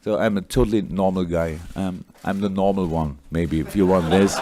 So I'm a totally normal guy. I'm the normal one, maybe, if you want this.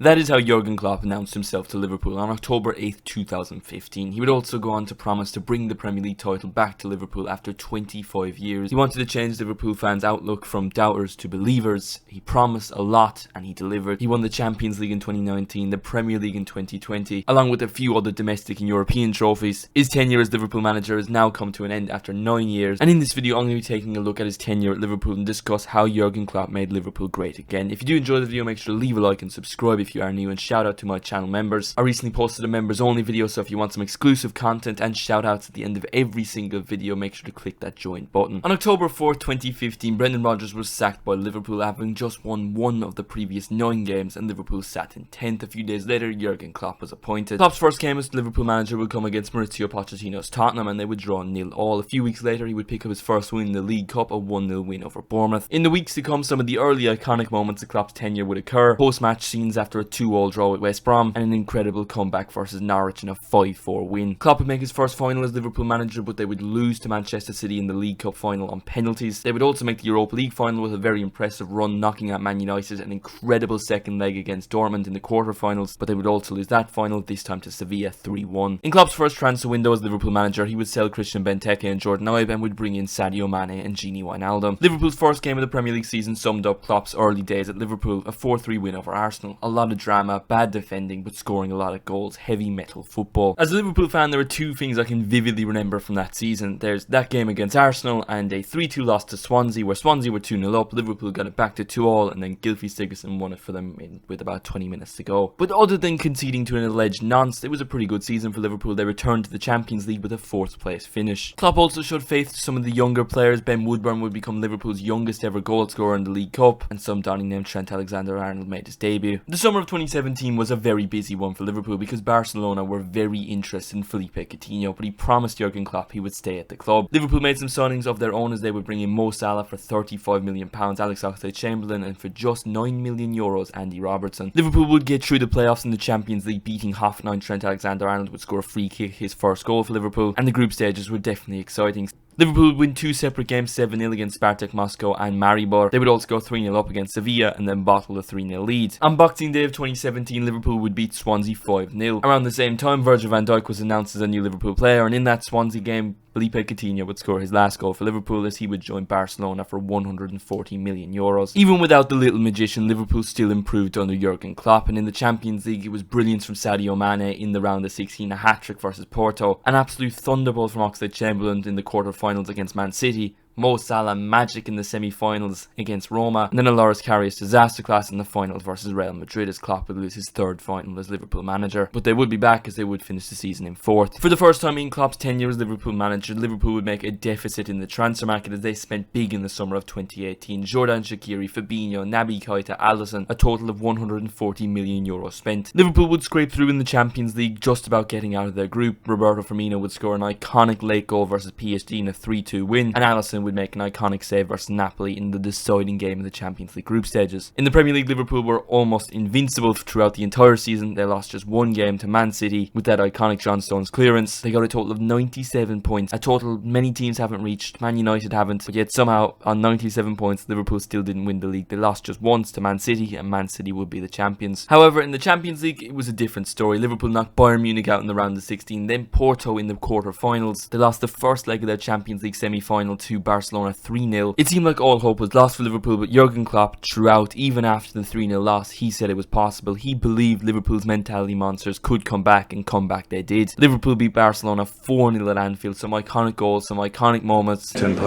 That is how Jurgen Klopp announced himself to Liverpool on October 8th, 2015. He would also go on to promise to bring the Premier League title back to Liverpool after 25 years. He wanted to change Liverpool fans' outlook from doubters to believers. He promised a lot and he delivered. He won the Champions League in 2019, the Premier League in 2020, along with a few other domestic and European trophies. His tenure as Liverpool manager has now come to an end after 9 years, and in this video I'm going to be taking a look at his tenure at Liverpool and discuss how Jurgen Klopp made Liverpool great again. If you do enjoy the video, make sure to leave a like and subscribe if you are new, and shout out to my channel members. I recently posted a members only video, so if you want some exclusive content and shout outs at the end of every single video, make sure to click that join button. On October 4th, 2015, Brendan Rodgers was sacked by Liverpool, having just won one of the previous 9 games, and Liverpool sat in 10th. A few days later, Jurgen Klopp was appointed. Klopp's first game as Liverpool manager would come against Mauricio Pochettino's Tottenham, and they would draw 0-0. A few weeks later, he would pick up his first win in the League Cup, a 1-0 win over Bournemouth. In the weeks to come, some of the early iconic moments of Klopp's tenure would occur. Post-match scenes after a 2-2 draw with West Brom, and an incredible comeback versus Norwich in a 5-4 win. Klopp would make his first final as Liverpool manager, but they would lose to Manchester City in the League Cup final on penalties. They would also make the Europa League final with a very impressive run, knocking out Man United, an incredible second leg against Dortmund in the quarter-finals, but they would also lose that final, this time to Sevilla 3-1. In Klopp's first transfer window as Liverpool manager, he would sell Christian Benteke and Jordan Ibe and would bring in Sadio Mane and Gini Wijnaldum. Liverpool's first game of the Premier League season summed up Klopp's early days at Liverpool, a 4-3 win over Arsenal. A lot of drama, bad defending, but scoring a lot of goals, heavy metal football. As a Liverpool fan, there are two things I can vividly remember from that season. There's that game against Arsenal and a 3-2 loss to Swansea, where Swansea were 2-0 up, Liverpool got it back to 2-2, and then Gylfi Sigurdsson won it for them with about 20 minutes to go. But other than conceding to an alleged nonce, it was a pretty good season for Liverpool. They returned to the Champions League with a 4th place finish. Klopp also showed faith to some of the younger players. Ben Woodburn would become Liverpool's youngest ever goal scorer in the League Cup, and some Donny named Trent Alexander-Arnold made his debut. The summer of 2017 was a very busy one for Liverpool because Barcelona were very interested in Felipe Coutinho, but he promised Jurgen Klopp he would stay at the club. Liverpool made some signings of their own as they would bring in Mo Salah for £35 million, Alex Oxlade-Chamberlain, and for just €9 million, Andy Robertson. Liverpool would get through the playoffs in the Champions League, beating Hoffenheim. Trent Alexander-Arnold would score a free kick, his first goal for Liverpool, and the group stages were definitely exciting. Liverpool would win 2 separate games, 7-0 against Spartak Moscow and Maribor. They would also go 3-0 up against Sevilla and then bottle a 3-0 lead. On Boxing Day of 2017, Liverpool would beat Swansea 5-0. Around the same time, Virgil van Dijk was announced as a new Liverpool player, and in that Swansea game, Felipe Coutinho would score his last goal for Liverpool as he would join Barcelona for €140 million. Even without the little magician, Liverpool still improved under Jurgen Klopp, and in the Champions League it was brilliance from Sadio Mane in the round of 16, a hat-trick versus Porto, an absolute thunderbolt from Oxlade-Chamberlain in the quarter-finals against Man City, Mo Salah magic in the semi-finals against Roma, and then a Loris Karius disaster class in the finals versus Real Madrid as Klopp would lose his 3rd final as Liverpool manager. But they would be back as they would finish the season in 4th. For the first time in Klopp's tenure as Liverpool manager, Liverpool would make a deficit in the transfer market as they spent big in the summer of 2018. Jordan Shaqiri, Fabinho, Naby Keita, Alisson, a total of €140 million spent. Liverpool would scrape through in the Champions League, just about getting out of their group. Roberto Firmino would score an iconic late goal versus PSG in a 3-2 win, and Alisson would make an iconic save versus Napoli in the deciding game of the Champions League group stages. In the Premier League, Liverpool were almost invincible throughout the entire season. They lost just 1 game to Man City with that iconic John Stones clearance. They got a total of 97 points, a total many teams haven't reached. Man United haven't, but yet somehow on 97 points Liverpool still didn't win the league. They lost just once to Man City, and Man City would be the champions. However, in the Champions League it was a different story. Liverpool knocked Bayern Munich out in the round of 16, then Porto in the quarter-finals. They lost the first leg of their Champions League semi-final to Barcelona 3-0. It seemed like all hope was lost for Liverpool, but Jurgen Klopp, throughout, even after the 3-0 loss, he said it was possible. He believed Liverpool's mentality monsters could come back, and come back they did. Liverpool beat Barcelona 4-0 at Anfield, some iconic goals, some iconic moments. 10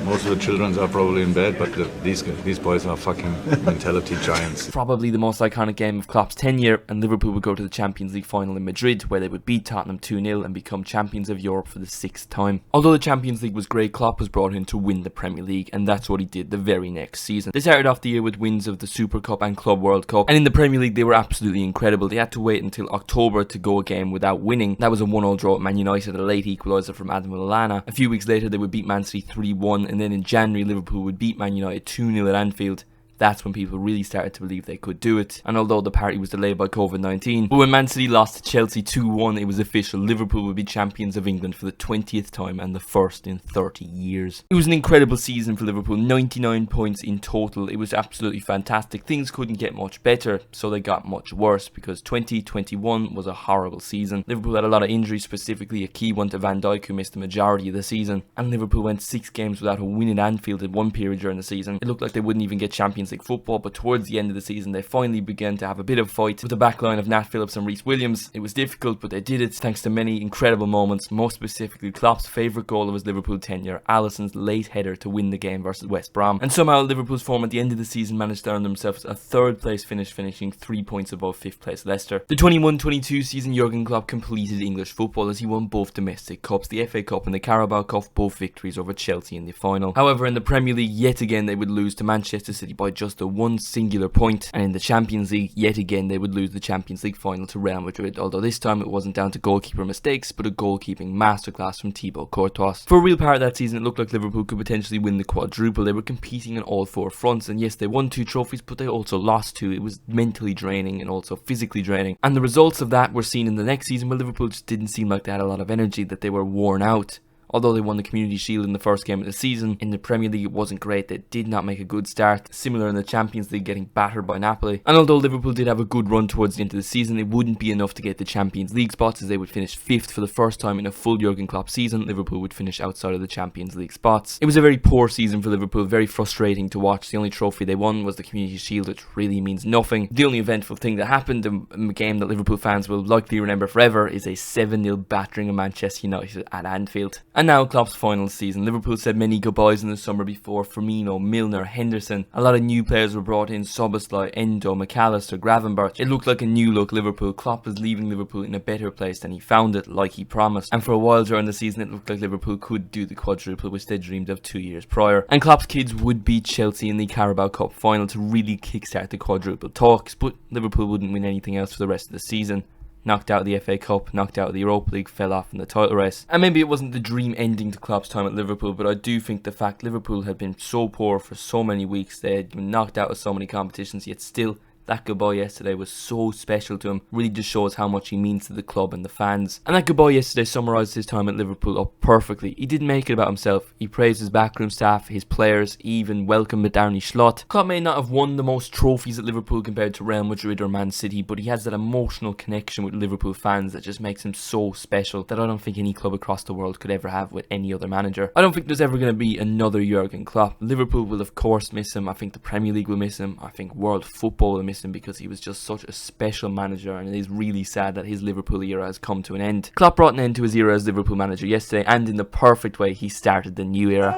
most of the children are probably in bed, but these boys are fucking mentality giants. Probably the most iconic game of Klopp's tenure, and Liverpool would go to the Champions League final in Madrid, where they would beat Tottenham 2-0 and become champions of Europe for the 6th time. Although the Champions League was great, Klopp was brought in to win the Premier League, and that's what he did the very next season. They started off the year with wins of the Super Cup and Club World Cup, and in the Premier League they were absolutely incredible. They had to wait until October to go a game without winning. That was a 1-1 draw at Man United, a late equaliser from Adam Lallana. A few weeks later they would beat Man City 3-1, and then in January Liverpool would beat Man United 2-0 at Anfield. that's when people really started to believe they could do it. And although the party was delayed by COVID-19, but when Man City lost to Chelsea 2-1, it was official. Liverpool would be champions of England for the 20th time and the first in 30 years. It was an incredible season for Liverpool, 99 points in total. It was absolutely fantastic. Things couldn't get much better, so they got much worse, because 2021 was a horrible season. Liverpool had a lot of injuries, specifically a key one to Van Dijk, who missed the majority of the season, and Liverpool went 6 games without a win at Anfield in one period during the season. It looked like they wouldn't even get Champions League football, but towards the end of the season they finally began to have a bit of fight with the backline of Nat Phillips and Reece Williams. It was difficult, but they did it thanks to many incredible moments, most specifically Klopp's favourite goal of his Liverpool tenure, Alisson's late header to win the game versus West Brom. And somehow Liverpool's form at the end of the season managed to earn themselves a 3rd place finish, finishing 3 points above 5th place Leicester. The 21-22 season, Jurgen Klopp completed English football as he won both domestic cups, the FA Cup and the Carabao Cup, both victories over Chelsea in the final. However, in the Premier League, yet again they would lose to Manchester City by just a one singular point, and in the Champions League, yet again they would lose the Champions League final to Real Madrid, although this time it wasn't down to goalkeeper mistakes, but a goalkeeping masterclass from Thibaut Courtois. For a real part of that season, it looked like Liverpool could potentially win the quadruple. They were competing on all 4 fronts, and yes, they won 2 trophies, but they also lost 2. It was mentally draining and also physically draining, and the results of that were seen in the next season, where Liverpool just didn't seem like they had a lot of energy, that they were worn out. Although they won the Community Shield in the first game of the season, in the Premier League it wasn't great. They did not make a good start, similar in the Champions League, getting battered by Napoli. And although Liverpool did have a good run towards the end of the season, it wouldn't be enough to get the Champions League spots, as they would finish 5th for the first time in a full Jurgen Klopp season. Liverpool would finish outside of the Champions League spots. It was a very poor season for Liverpool, very frustrating to watch. The only trophy they won was the Community Shield, which really means nothing. The only eventful thing that happened, a game that Liverpool fans will likely remember forever, is a 7-0 battering of Manchester United at Anfield. And now Klopp's final season. Liverpool said many goodbyes in the summer before Firmino, Milner, Henderson. A lot of new players were brought in: Szoboszlai, Endo, McAllister, Gravenberch. It looked like a new look Liverpool. Klopp was leaving Liverpool in a better place than he found it, like he promised. And for a while during the season, it looked like Liverpool could do the quadruple, which they dreamed of 2 years prior. And Klopp's kids would beat Chelsea in the Carabao Cup final to really kickstart the quadruple talks, but Liverpool wouldn't win anything else for the rest of the season. Knocked out of the FA Cup, knocked out of the Europa League, fell off in the title race. And maybe it wasn't the dream ending to Klopp's time at Liverpool, but I do think the fact Liverpool had been so poor for so many weeks, they had been knocked out of so many competitions, yet still that goodbye yesterday was so special to him. Really just shows how much he means to the club and the fans. And that goodbye yesterday summarised his time at Liverpool up perfectly. He didn't make it about himself. He praised his backroom staff, his players, he even welcomed Arne Slot. Klopp may not have won the most trophies at Liverpool compared to Real Madrid or Man City, but he has that emotional connection with Liverpool fans that just makes him so special, that I don't think any club across the world could ever have with any other manager. I don't think there's ever going to be another Jurgen Klopp. Liverpool will of course miss him. I think the Premier League will miss him. I think world football will miss him, because he was just such a special manager, and it is really sad that his Liverpool era has come to an end. Klopp brought an end to his era as Liverpool manager yesterday, and in the perfect way he started the new era.